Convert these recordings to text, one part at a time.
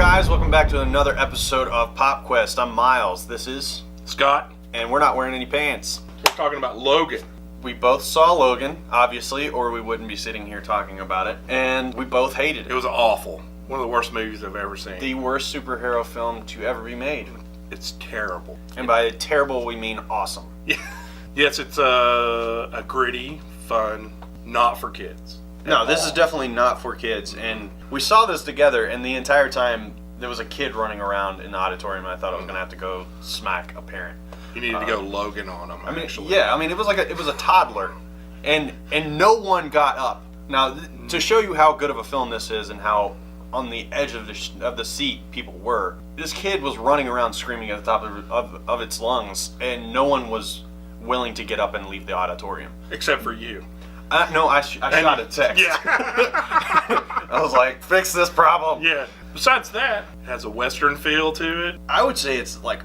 guys? Welcome back to another episode of PopQuest. I'm Miles. This is Scott. And we're not wearing any pants. We're talking about Logan. We both saw Logan, obviously, or we wouldn't be sitting here talking about it. And we both hated It it. was awful. One of the worst movies I've ever seen. The worst superhero film to ever be made. It's terrible. And by terrible, we mean awesome. Yes, it's a gritty, fun, not for kids. No, this is definitely not for kids. And we saw this together, and the entire time there was a kid running around in the auditorium. And I thought I was going to have to go smack a parent. You needed to go Logan on them, actually. It was it was a toddler, and no one got up. Now, to show you how good of a film this is and how on the edge of the seat people were, this kid was running around screaming at the top of its lungs, and no one was willing to get up and leave the auditorium. Except for you. No, I shot a text. Yeah. I was like, fix this problem. Yeah. Besides that, it has a Western feel to it. I would say it's like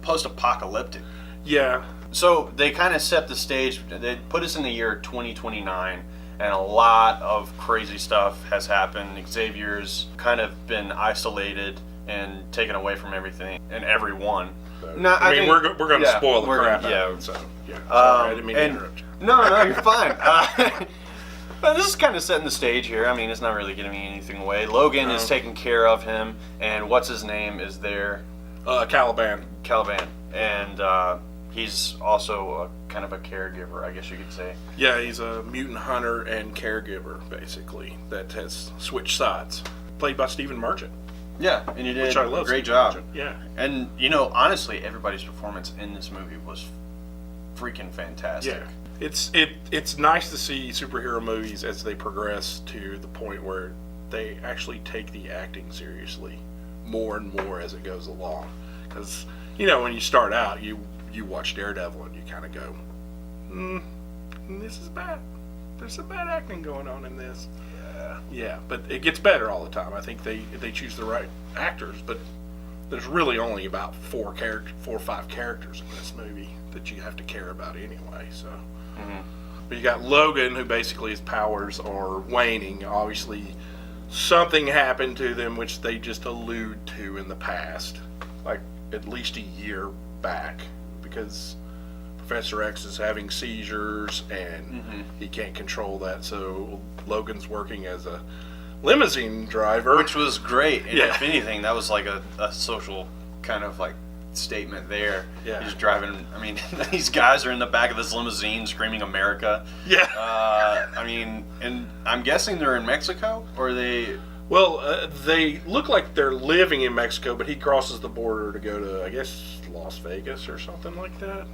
post-apocalyptic. Yeah. So they kind of set the stage. They put us in the year 2029, and a lot of crazy stuff has happened. Xavier's kind of been isolated and taken away from everything and everyone. So, No, I mean, we're going to spoil the crap out yeah. of it. So, yeah. Sorry, I didn't mean to interrupt you. No, you're fine. But this is kind of setting the stage here. I mean, it's not really giving anything away. Logan is taking care of him, and what's his name is there? Caliban. And he's also kind of a caregiver, I guess you could say. Yeah, he's a mutant hunter and caregiver, basically, that has switched sides. Played by Stephen Merchant. Yeah, and you did Which I love. a great Stephen job. Merchant. Yeah. And, you know, honestly, everybody's performance in this movie was freaking fantastic. Yeah. It's nice to see superhero movies as they progress to the point where they actually take the acting seriously more and more as it goes along. Because, you know, when you start out, you watch Daredevil and you kind of go, this is bad. There's some bad acting going on in this. Yeah, but it gets better all the time. I think they choose the right actors, but there's really only about 4 or 5 characters in this movie that you have to care about anyway. So, But you got Logan, who basically his powers are waning. Obviously, something happened to them which they just allude to in the past, like at least a year back, because Professor X is having seizures and he can't control that. So Logan's working as a limousine driver, Which was great. And Yeah. if anything, that was like a social kind of like statement there. Yeah. He's driving, I mean, these guys are in the back of this limousine screaming America. Yeah. I mean, and I'm guessing they're in Mexico, or they... Well, they look like they're living in Mexico, but he crosses the border to go to, I guess, Las Vegas or something like that.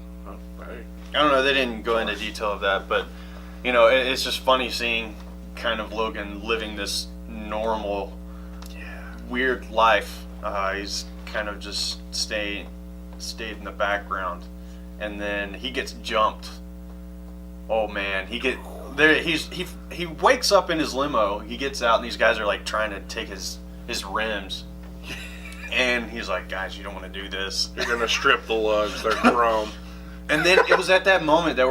I don't know, they didn't go into detail of that, but, you know, it's just funny seeing kind of Logan living this normal, weird life. He's kind of just stayed in the background, and then he gets jumped. Oh man, he wakes up in his limo. He gets out, and these guys are like trying to take his rims, and he's like, "Guys, you don't want to do this. You're gonna strip the lugs; they're chrome." And then it was at that moment that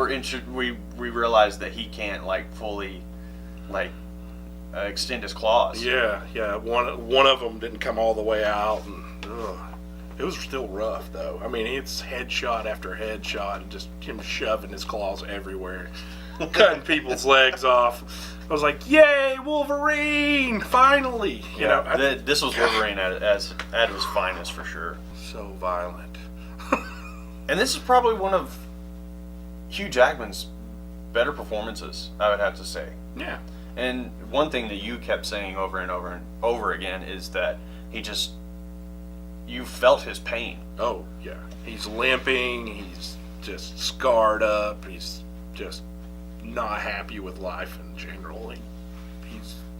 we realized that he can't like fully extend his claws. Yeah. One of them didn't come all the way out, and it was still rough though. I mean, it's headshot after headshot, and just him shoving his claws everywhere, cutting people's legs off. I was like, "Yay, Wolverine! Finally!" You know, This was Wolverine at his finest for sure. so violent. And this is probably one of Hugh Jackman's better performances, I would have to say. Yeah. And one thing that you kept saying over and over and over again is that you felt his pain. Oh, yeah. He's limping. He's just scarred up. He's just not happy with life in general.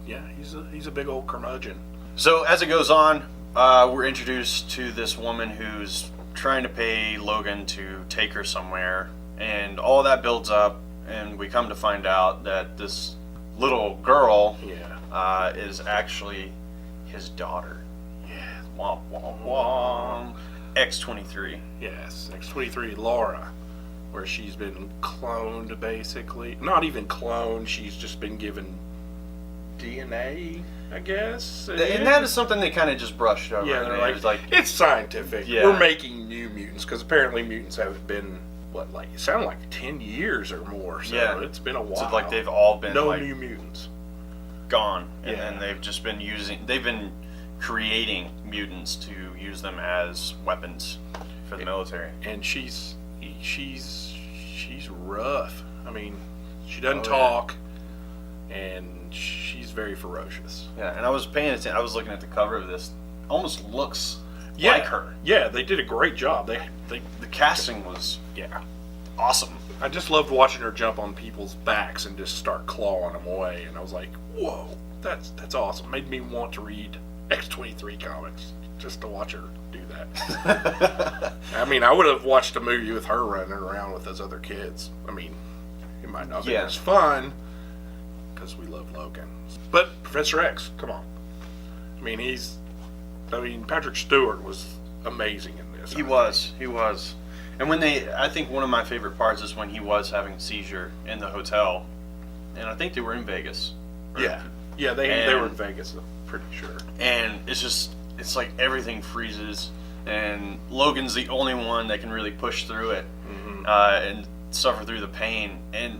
He's a big old curmudgeon. So as it goes on, we're introduced to this woman who's trying to pay Logan to take her somewhere, and all that builds up, and we come to find out that this little girl is actually his daughter. Yeah. Womp, womp, womp. X-23. Yes, X-23 Laura, where she's been cloned basically. Not even cloned, she's just been given DNA, I guess. And that is something they kind of just brushed over. Yeah, they're It's like, it's scientific. Yeah. We're making new mutants because apparently mutants have been it sounded like 10 years or more. So Yeah. it's been a while. so like they've all been no like new mutants. gone, and Yeah. then they've been creating mutants to use them as weapons for the military. And she's rough. I mean, she doesn't Oh, talk, and she's very ferocious. Yeah, and I was paying attention. I was looking at the cover of this. Almost looks Yeah. like her. Yeah, they did a great job. They The casting was yeah. awesome. I just loved watching her jump on people's backs and just start clawing them away. And I was like, whoa, that's awesome. Made me want to read X-23 comics just to watch her do that. I mean, I would have watched a movie with her running around with those other kids. I mean, it might not be as fun because we love Logan. But Professor X, come on. I mean, Patrick Stewart was amazing in this. He was. And I think one of my favorite parts is when he was having a seizure in the hotel, and I think they were in Vegas. Yeah, they were in Vegas, I'm pretty sure. And it's like everything freezes, and Logan's the only one that can really push through it and suffer through the pain. And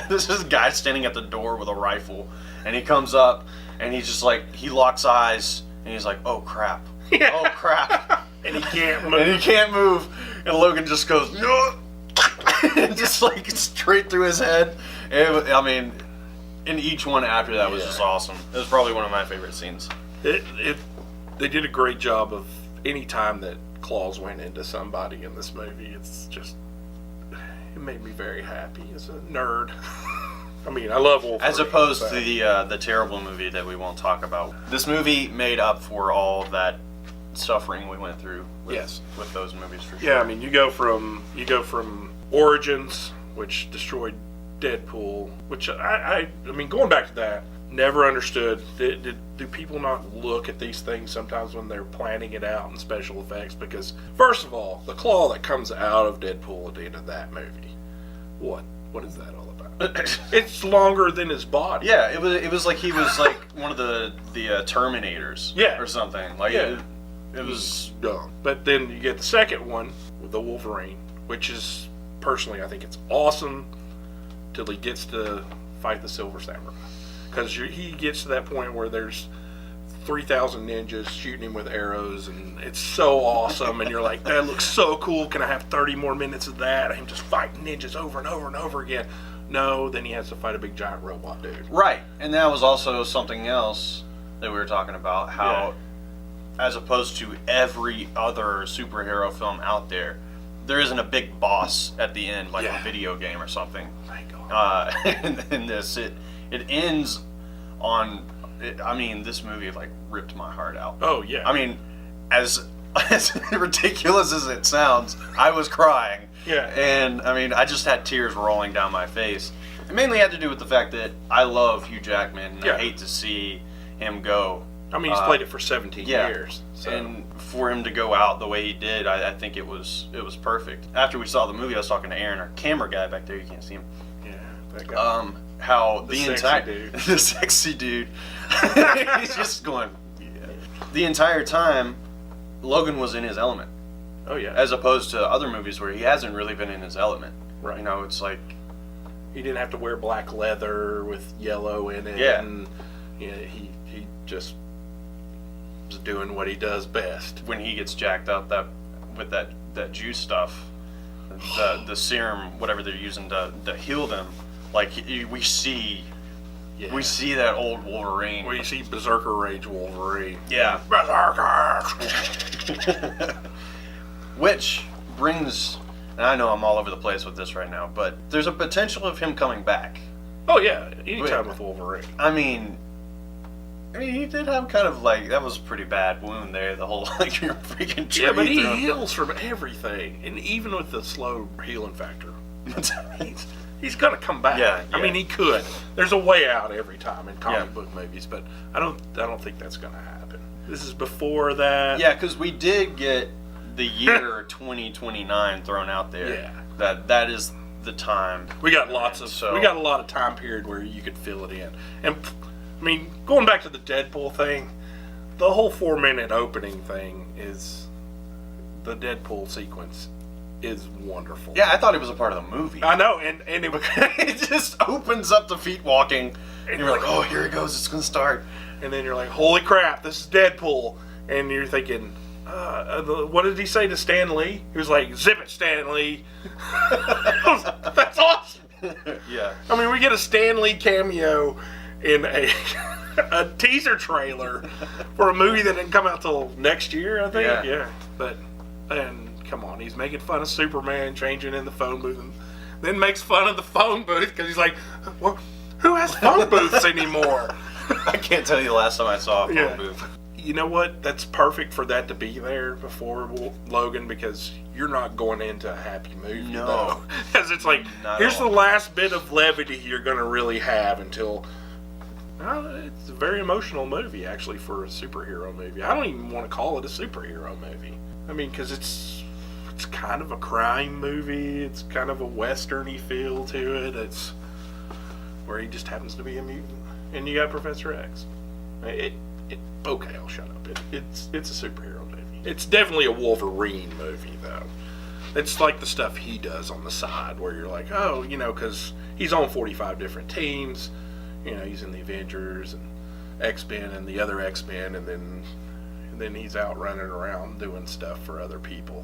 this is a guy standing at the door with a rifle, and he comes up, and he's just like, he locks eyes, and he's like, oh crap, oh crap. And he can't move. And he can't move, and Logan just goes, no, and just like straight through his head. I mean, and each one after that was just awesome. It was probably one of my favorite scenes. They did a great job of any time that claws went into somebody in this movie. It made me very happy as a nerd. I mean, I love Wolverine. As opposed to the terrible movie that we won't talk about. This movie made up for all of that suffering we went through with those movies for sure. Yeah, I mean, you go from Origins, which destroyed Deadpool, which I mean, going back to that, never understood. Do people not look at these things sometimes when they're planning it out in special effects? Because first of all, the claw that comes out of Deadpool at the end of that movie, what is that all about? It's longer than his body. Yeah, it was like he was like one of the Terminators, or something. Like it was dumb. But then you get the second one with the Wolverine, which is personally, I think it's awesome till he gets to fight the Silver Samurai, because he gets to that point where there's 3,000 ninjas shooting him with arrows, and it's so awesome, and you're like, that looks so cool. Can I have 30 more minutes of that? I'm just fighting ninjas over and over and over again. No, then he has to fight a big giant robot dude. Right, and that was also something else that we were talking about, how as opposed to every other superhero film out there isn't a big boss at the end like a video game or something. Thank God. In this, it ends on. I mean, this movie like ripped my heart out. Oh yeah. I mean, as ridiculous as it sounds, I was crying. Yeah. And I mean, I just had tears rolling down my face. It mainly had to do with the fact that I love Hugh Jackman, and I hate to see him go. I mean, he's played it for 17 years. So. And for him to go out the way he did, I think it was perfect. After we saw the movie, I was talking to Aaron, our camera guy back there. You can't see him. Yeah, that guy. How the entire dude. The sexy dude, he's just going. Yeah. The entire time, Logan was in his element. Oh yeah. As opposed to other movies where he hasn't really been in his element. Right. You know, it's like he didn't have to wear black leather with yellow in it. Yeah. And he just was doing what he does best. When he gets jacked up with that juice stuff, the serum, whatever they're using to heal them, like we see that old Wolverine. Well, you see Berserker Rage Wolverine. Yeah. Berserker. Which brings, and I know I'm all over the place with this right now, but there's a potential of him coming back. Oh yeah, anytime with Wolverine. I mean, he did have kind of like, that was a pretty bad wound there, the whole like your freaking tree. Yeah, but he heals from everything, and even with the slow healing factor, he's gonna come back. Yeah. I mean, he could. There's a way out every time in comic book movies, but I don't think that's gonna happen. This is before that. Yeah, because we did get the year 2029 thrown out there. Yeah. That is the time. We got a lot of time period where you could fill it in. And I mean, going back to the Deadpool thing, the whole 4-minute opening thing is the Deadpool sequence is wonderful. Yeah, I thought it was a part of the movie. I know, and it was, It just opens up the feet walking, and you're like, oh, here it goes, it's gonna start. and then you're like, holy crap, this is Deadpool, and you're thinking, what did he say to Stan Lee? He was like, zip it, Stan Lee. That's awesome. Yeah. I mean, we get a Stan Lee cameo in a teaser trailer for a movie that didn't come out till next year, I think. Yeah. But and come on, he's making fun of Superman changing in the phone booth, and then makes fun of the phone booth because he's like, well, who has phone booths anymore? I can't tell you the last time I saw a phone Yeah. booth. You know what? That's perfect for that to be there before Logan, because you're not going into a happy movie. No. Because it's like, Not here's at all. the last bit of levity you're going to really have until... it's a very emotional movie, actually, for a superhero movie. I don't even want to call it a superhero movie. I mean, because it's kind of a crime movie. It's kind of a western-y feel to it. It's where he just happens to be a mutant. And you got Professor X. Okay, I'll shut up. It's a superhero movie. It's definitely a Wolverine movie, though. It's like the stuff he does on the side, where you're like, oh, because he's on 45 different teams. He's in the Avengers and X-Men and the other X-Men, and then he's out running around doing stuff for other people.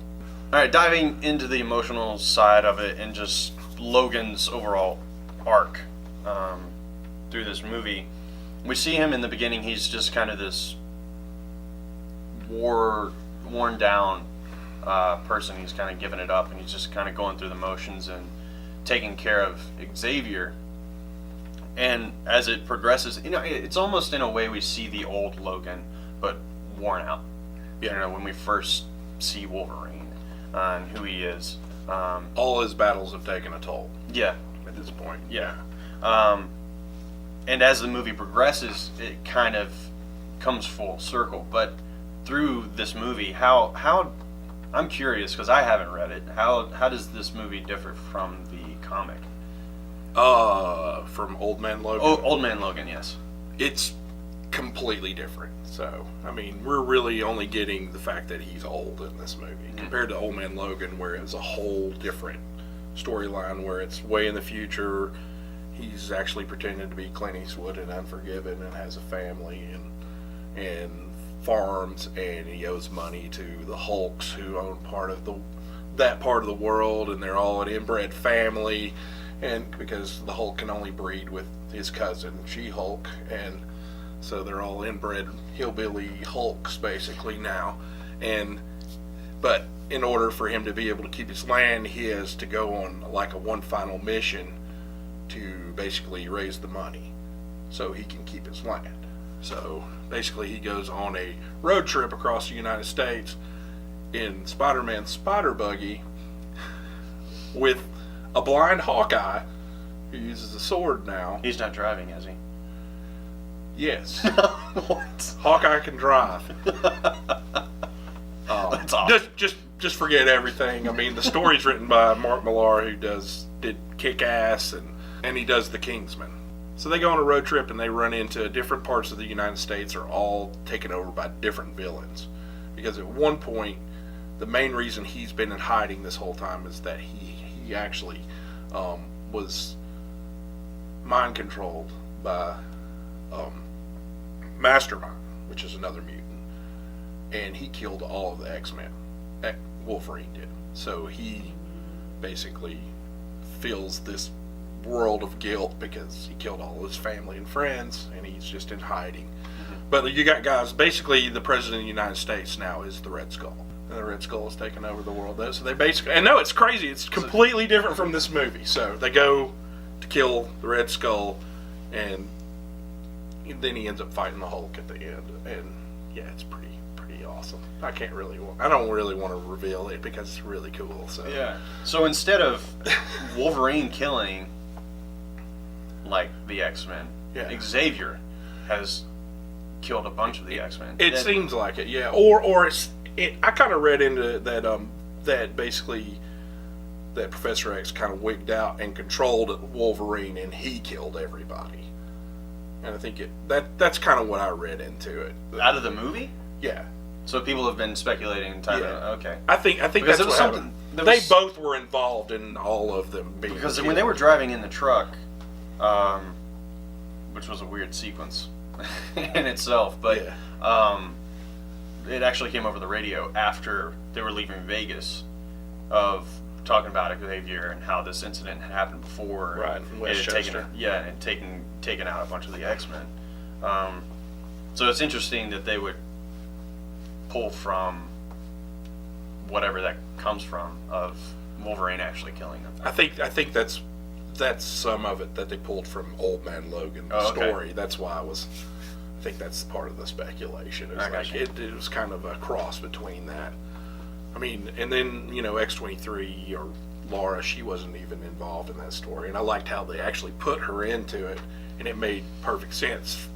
All right, diving into the emotional side of it and just Logan's overall arc through this movie. We see him in the beginning, he's just kind of this worn down person. He's kind of giving it up, and he's just kind of going through the motions and taking care of Xavier. And as it progresses, it's almost in a way we see the old Logan, but worn out. When we first see Wolverine and who he is. All his battles have taken a toll Yeah. at this point. Yeah. And as the movie progresses, it kind of comes full circle. But through this movie, how I'm curious, because I haven't read it. How does this movie differ from the comic? From Old Man Logan. Oh, Old Man Logan, yes. It's completely different. So, I mean, we're really only getting the fact that he's old in this movie compared to Old Man Logan, where it's a whole different storyline, where it's way in the future. He's actually pretending to be Clint Eastwood in Unforgiven and has a family and farms, and he owes money to the Hulks, who own that part of the world, and they're all an inbred family, and because the Hulk can only breed with his cousin She-Hulk, and so they're all inbred hillbilly Hulks basically now. But in order for him to be able to keep his land, he has to go on like a one final mission to basically raise the money so he can keep his land. So basically he goes on a road trip across the United States in Spider-Man's spider buggy with a blind Hawkeye who uses a sword now. He's not driving, is he? Yes. What? Hawkeye can drive. That's awesome. Just forget everything. I mean, the story's written by Mark Millar, who did Kick-Ass, and he does The Kingsman. So they go on a road trip, and they run into different parts of the United States are all taken over by different villains. Because at one point, the main reason he's been in hiding this whole time is that he actually was mind controlled by Mastermind, which is another mutant, and he killed all of the X-Men. Wolverine did. So he basically feels this world of guilt because he killed all his family and friends, and he's just in hiding. Mm-hmm. But you got guys, basically the president of the United States now is the Red Skull. And the Red Skull has taken over the world. So they basically, and no, it's crazy. It's completely different from this movie. So they go to kill the Red Skull, and then he ends up fighting the Hulk at the end. And yeah, it's pretty awesome. I don't really want to reveal it because it's really cool. So yeah. So instead of Wolverine killing like the X-Men, Xavier has killed a bunch of the X-Men. It seems like it, yeah. Or I kind of read into that that basically that Professor X kind of wigged out and controlled Wolverine, and he killed everybody. and I think that's kind of what I read into it. Out of the movie? Yeah. So people have been speculating. Okay. I think Because that's what happened. They both were involved in all of them being because killed. when they were driving in the truck, which was a weird sequence in itself, but it actually came over the radio after they were leaving Vegas, of talking about Xavier and how this incident had happened before. Right, in Westchester. And taken out a bunch of the X-Men. So it's interesting that they would pull from whatever that comes from, of Wolverine actually killing them. I think that's some of it that they pulled from Old Man Logan's story. That's why I think that's part of the speculation. It was kind of a cross between that. I mean, and then, X-23 or Laura, she wasn't even involved in that story. And I liked how they actually put her into it, and it made perfect sense,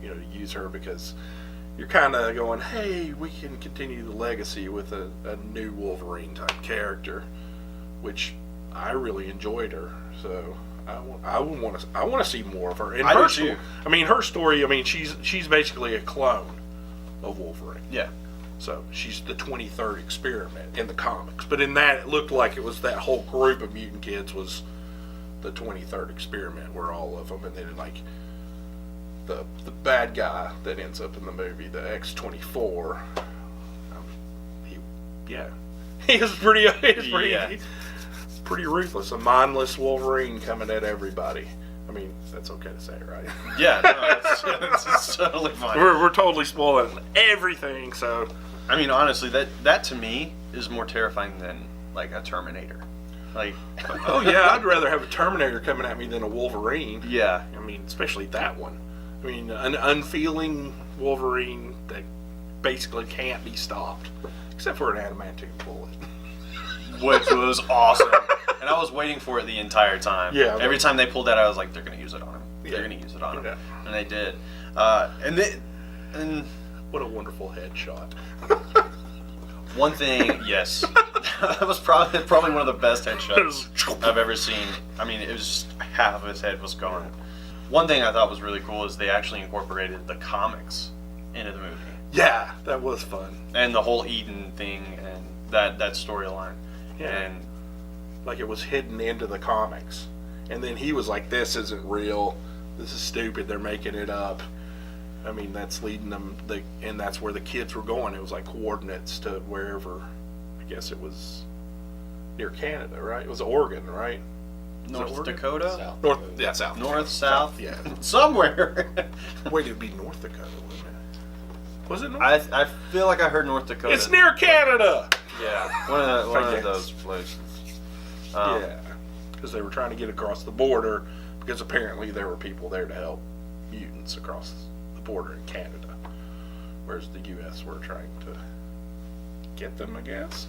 to use her, because you're kind of going, hey, we can continue the legacy with a new Wolverine type character, which I really enjoyed her. So I want to see more of her. And I her do too. Her story. She's basically a clone of Wolverine. Yeah. So she's the 23rd experiment in the comics. But in that, it looked like it was that whole group of mutant kids was the 23rd experiment, where all of them, and then the bad guy that ends up in the movie, the X-24, he was pretty ruthless, a mindless Wolverine coming at everybody. I mean, that's okay to say, right? Yeah, no, it's totally fine. We're totally spoiling everything, so. I mean, honestly, that to me is more terrifying than like a Terminator. Like, oh yeah, I'd rather have a Terminator coming at me than a Wolverine. Yeah. I mean, especially that one. I mean, an unfeeling Wolverine that basically can't be stopped, except for an adamantium bullet. Which was awesome. And I was waiting for it the entire time. Yeah. Every time they pulled that, I was like, they're going to use it on him. Yeah. They're going to use it on him. Yeah. And they did. And what a wonderful headshot. one thing, yes. That was probably one of the best headshots I've ever seen. I mean, it was just half of his head was gone. One thing I thought was really cool is they actually incorporated the comics into the movie. Yeah, that was fun. And the whole Eden thing and that storyline. Yeah. And like it was hidden into the comics. And then he was like, this isn't real. This is stupid. They're making it up. I mean, that's leading them, and that's where the kids were going. It was like coordinates to wherever. I guess it was near Canada, right? It was Oregon, right? North Dakota? South. South. North, south? Yeah. Somewhere. Wait, it'd be North Dakota, wouldn't it? Was it North? I feel like I heard North Dakota. It's near Canada! Yeah, one of those places. Yeah, because they were trying to get across the border, because apparently there were people there to help mutants across the border in Canada, whereas the U.S. were trying to get them, I guess.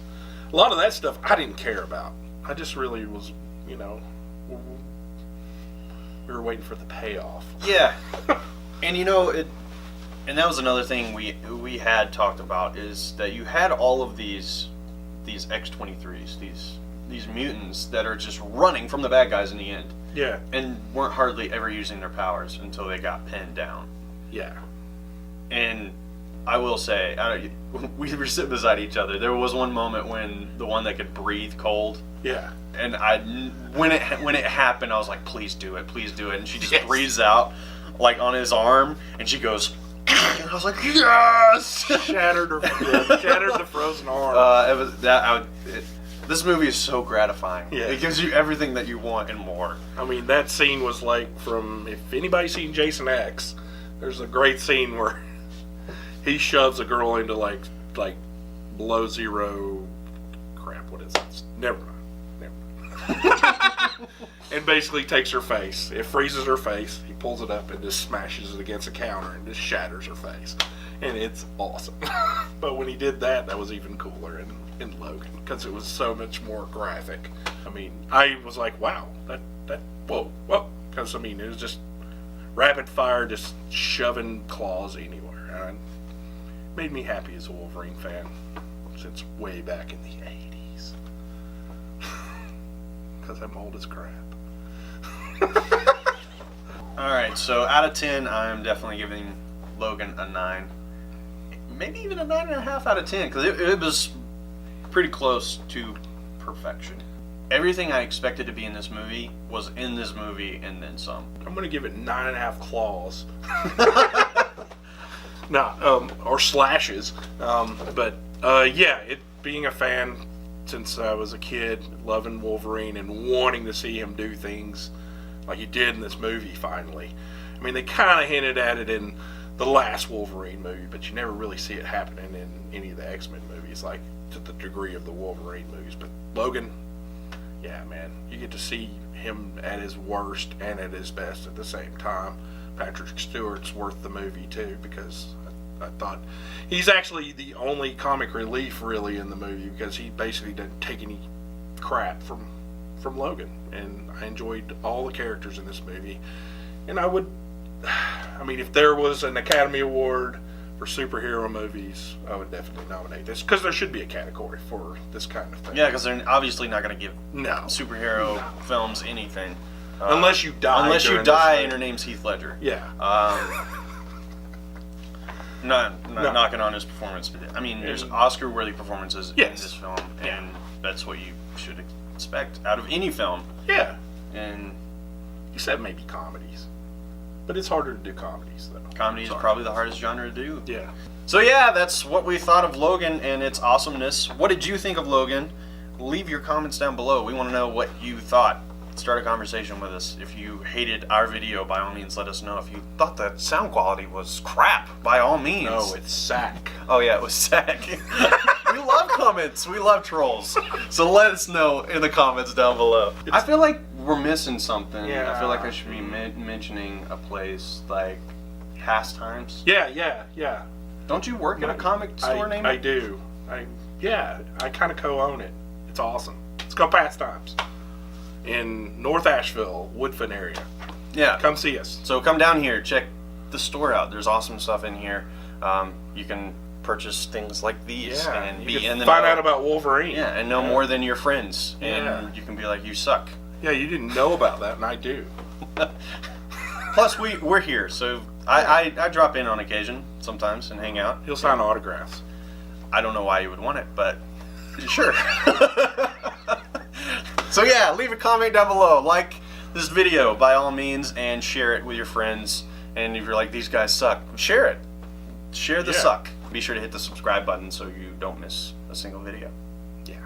A lot of that stuff I didn't care about. I just really was, we were waiting for the payoff. Yeah, and and that was another thing we had talked about, is that you had all of these X-23s, these mutants that are just running from the bad guys in the end. Yeah. And weren't hardly ever using their powers until they got pinned down. Yeah. And I will say, we were sitting beside each other. There was one moment when the one that could breathe cold. Yeah. And when it happened, I was like, please do it. And she just breathes out, like on his arm, and she goes, and I was like, yes! Shattered the frozen arm. This movie is so gratifying. Yeah. It gives you everything that you want and more. I mean, that scene was like if anybody's seen Jason X, there's a great scene where he shoves a girl into like below zero, crap, what is it? Never mind. And basically takes her face. It freezes her face. He pulls it up and just smashes it against a counter and just shatters her face. And it's awesome. But when he did that was even cooler in Logan, because it was so much more graphic. I mean, I was like, wow, whoa. Because, I mean, it was just rapid fire, just shoving claws anywhere. And it made me happy as a Wolverine fan since way back in the 80s. Because I'm old as crap. All right, so out of 10, I'm definitely giving Logan a 9. Maybe even a 9.5 out of 10, because it was pretty close to perfection. Everything I expected to be in this movie was in this movie, and then some. I'm gonna give it 9.5 claws. Or slashes. Yeah, it being a fan since I was a kid, loving Wolverine and wanting to see him do things like he did in this movie finally. I mean, they kind of hinted at it in the last Wolverine movie, but you never really see it happening in any of the X-Men movies, like to the degree of the Wolverine movies. But Logan, yeah, man, you get to see him at his worst and at his best at the same time. Patrick Stewart's worth the movie too, because I thought he's actually the only comic relief really in the movie, because he basically doesn't take any crap from Logan, and I enjoyed all the characters in this movie. And I mean, if there was an Academy Award for superhero movies, I would definitely nominate this, because there should be a category for this kind of thing. Yeah, because they're obviously not going to give superhero films anything. Unless you die. Unless you die and your name's Heath Ledger. Yeah. Not knocking on his performance. I mean, there's Oscar-worthy performances in this film, and that's what you should expect out of any film. Yeah. And except maybe comedies. But it's harder to do comedies, though. Comedy is probably the hardest genre to do. Yeah. So yeah, that's what we thought of Logan and its awesomeness. What did you think of Logan? Leave your comments down below. We want to know what you thought. Start a conversation with us. If you hated our video, by all means, let us know. If you thought that sound quality was crap, by all means. No, it's sack. Oh yeah, it was sack. We love comments. We love trolls. So let us know in the comments down below. I feel like we're missing something. Yeah. I feel like I should be mentioning a place like Pastimes. Yeah. Don't you work in a comic store named? I do. I kind of co-own it. It's awesome. It's called Pastimes in North Asheville, Woodfin area. Yeah. Come see us. So come down here, check the store out. There's awesome stuff in here. You can purchase things like these and you be can in the find know. out about Wolverine. Yeah, and know more than your friends. And Yeah. you can be like, you suck. Yeah, you didn't know about that, and I do. Plus, we're here, so I drop in on occasion sometimes and hang out. He'll sign autographs. I don't know why you would want it, but sure. So yeah, leave a comment down below. Like this video by all means, and share it with your friends. And if you're like, these guys suck, share it. Share the suck. Be sure to hit the subscribe button so you don't miss a single video. Yeah.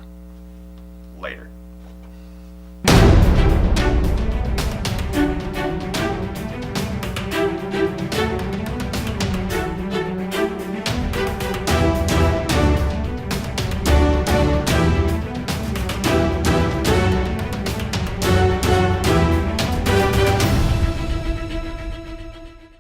Later.